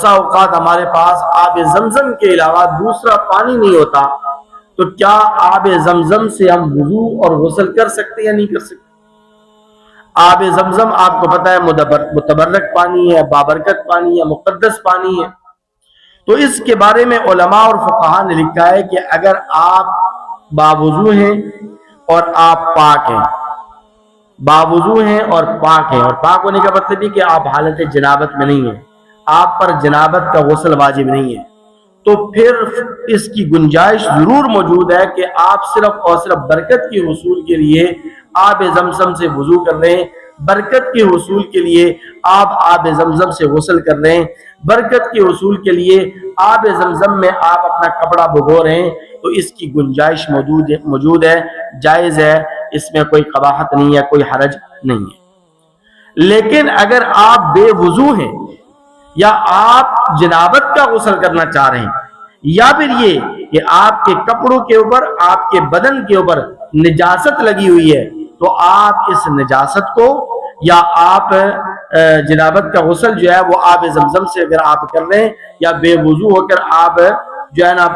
بسا اوقات ہمارے پاس آب زمزم کے علاوہ دوسرا پانی نہیں ہوتا، تو کیا آب زمزم سے ہم وضو اور غسل کر سکتے یا نہیں کر سکتے؟ آب زمزم آپ کو پتہ ہے متبرک پانی ہے، بابرکت پانی ہے، مقدس پانی ہے۔ تو اس کے بارے میں علماء اور فقہاء نے لکھا ہے کہ اگر آپ باوضو ہیں اور آپ پاک ہیں، باوضو ہیں اور پاک ہیں، اور پاک ہونے کا مطلب یہ کہ آپ حالت جنابت میں نہیں ہیں، آپ پر جنابت کا غسل واجب نہیں ہے، تو پھر اس کی گنجائش ضرور موجود ہے کہ آپ صرف اور صرف برکت کے حصول کے لیے آب زمزم سے وضو کر رہے ہیں، برکت کے حصول کے لیے آپ آب زمزم سے غسل کر رہے ہیں، برکت کے حصول کے لیے آب زمزم میں آپ اپنا کپڑا بھگو رہے ہیں، تو اس کی گنجائش موجود ہے، جائز ہے، اس میں کوئی قباحت نہیں ہے، کوئی حرج نہیں ہے۔ لیکن اگر آپ بے وضو ہیں یا آپ جنابت کا غسل کرنا چاہ رہے ہیں، یا پھر یہ کہ آپ کے کپڑوں کے اوپر، آپ کے بدن کے اوپر نجاست لگی ہوئی ہے، تو آپ اس نجاست کو یا آپ جنابت کا غسل جو ہے وہ آب زمزم سے اگر آپ کر رہے ہیں، یا بے وضو ہو کر آپ جو ہے نا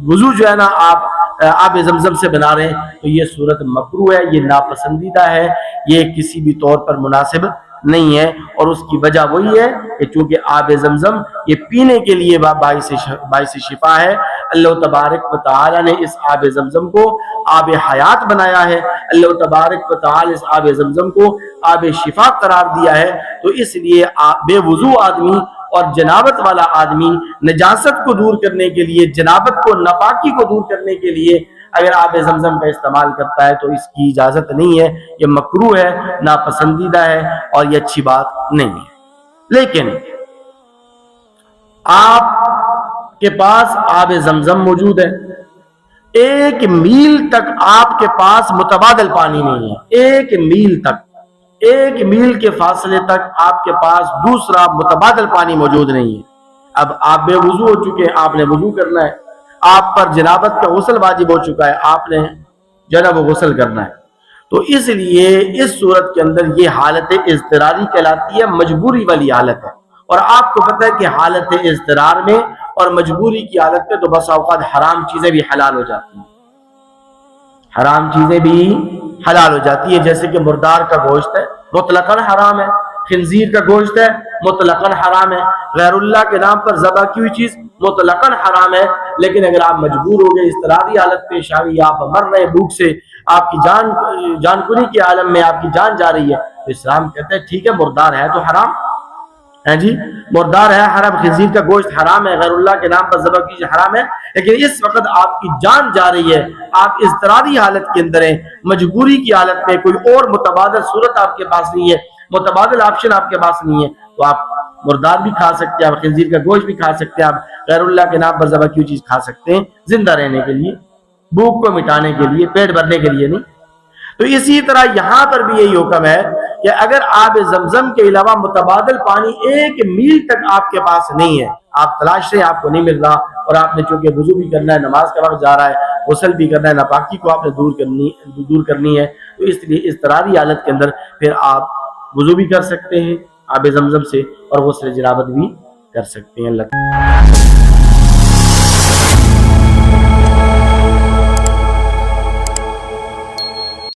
وضو جو ہے نا آپ آب زمزم سے بنا رہے ہیں، تو یہ صورت مکروہ ہے، یہ ناپسندیدہ ہے، یہ کسی بھی طور پر مناسب نہیں ہے۔ اور اس کی وجہ وہی ہے کہ چونکہ آب زمزم یہ پینے کے لیے باعث شفا ہے، اللہ تبارک و تعالی نے اس آب زمزم کو آب حیات بنایا ہے، اللہ تبارک و تعالی اس آب زمزم کو آب شفا قرار دیا ہے، تو اس لیے بے وضو آدمی اور جنابت والا آدمی نجاست کو دور کرنے کے لیے، جنابت کو، ناپاکی کو دور کرنے کے لیے اگر آب زمزم کا استعمال کرتا ہے تو اس کی اجازت نہیں ہے، یہ مکروہ ہے، ناپسندیدہ ہے، اور یہ اچھی بات نہیں ہے۔ لیکن آپ کے پاس آب زمزم موجود ہے، ایک میل تک آپ کے پاس متبادل پانی نہیں ہے، ایک میل تک، ایک میل کے فاصلے تک آپ کے پاس دوسرا متبادل پانی موجود نہیں ہے۔ اب آپ بے وضو ہو چکے ہیں، آپ نے وضو کرنا ہے، آپ پر جنابت کا غسل واجب ہو چکا ہے، آپ نے جناب غسل کرنا ہے، تو اس لیے اس صورت کے اندر یہ حالت اضطراری کہلاتی ہے، مجبوری والی حالت ہے۔ اور آپ کو پتہ ہے کہ حالت اضطرار میں اور مجبوری کی حالت میں تو بس اوقات حرام چیزیں بھی حلال ہو جاتی ہیں، حرام چیزیں بھی حلال ہو جاتی ہے، جیسے کہ مردار کا گوشت ہے، مطلقاً حرام ہے، خنزیر کا گوشت ہے، مطلقاً حرام ہے، غیر اللہ کے نام پر ذبح کی ہوئی چیز مطلقاً حرام ہے۔ لیکن اگر آپ مجبور ہو گئے، اضطراری حالت پیش آ گئی، آپ مر رہے بھوک سے، آپ کی جان کنی کے عالم میں آپ کی جان جا رہی ہے، تو اسلام کہتا ہے ٹھیک ہے، مردار ہے تو حرام ہے، جی مردار ہے حرام، خنزیر کا گوشت حرام ہے، غیر اللہ کے نام پر ذبح کی حرام ہے، لیکن اس وقت آپ کی جان جا رہی ہے، آپ اضطراری حالت کے اندر ہیں، مجبوری کی حالت میں، کوئی اور متبادل صورت آپ کے پاس نہیں ہے، متبادل آپشن آپ کے پاس نہیں ہے، تو آپ مردار بھی کھا سکتے ہیں، آپ خنزیر کا گوشت بھی کھا سکتے ہیں، آپ غیر اللہ کے نام پر ذبح کی چیز کھا سکتے ہیں، زندہ رہنے کے لیے، بھوک کو مٹانے کے لیے، پیٹ بھرنے کے لیے نہیں۔ تو اسی طرح یہاں پر بھی یہی حکم ہے کہ اگر آب زمزم کے علاوہ متبادل پانی ایک میل تک آپ کے پاس نہیں ہے، آپ تلاش رہے ہیں، آپ کو نہیں مل رہا، اور آپ نے چونکہ وضو بھی کرنا ہے، نماز کا وقت جا رہا ہے، غسل بھی کرنا ہے، ناپاکی کو آپ نے دور کرنی ہے، تو اس لیے اضطراری حالت کے اندر پھر آپ وضو بھی کر سکتے ہیں آب زمزم سے، اور غسل جنابت بھی کر سکتے ہیں۔ اللہ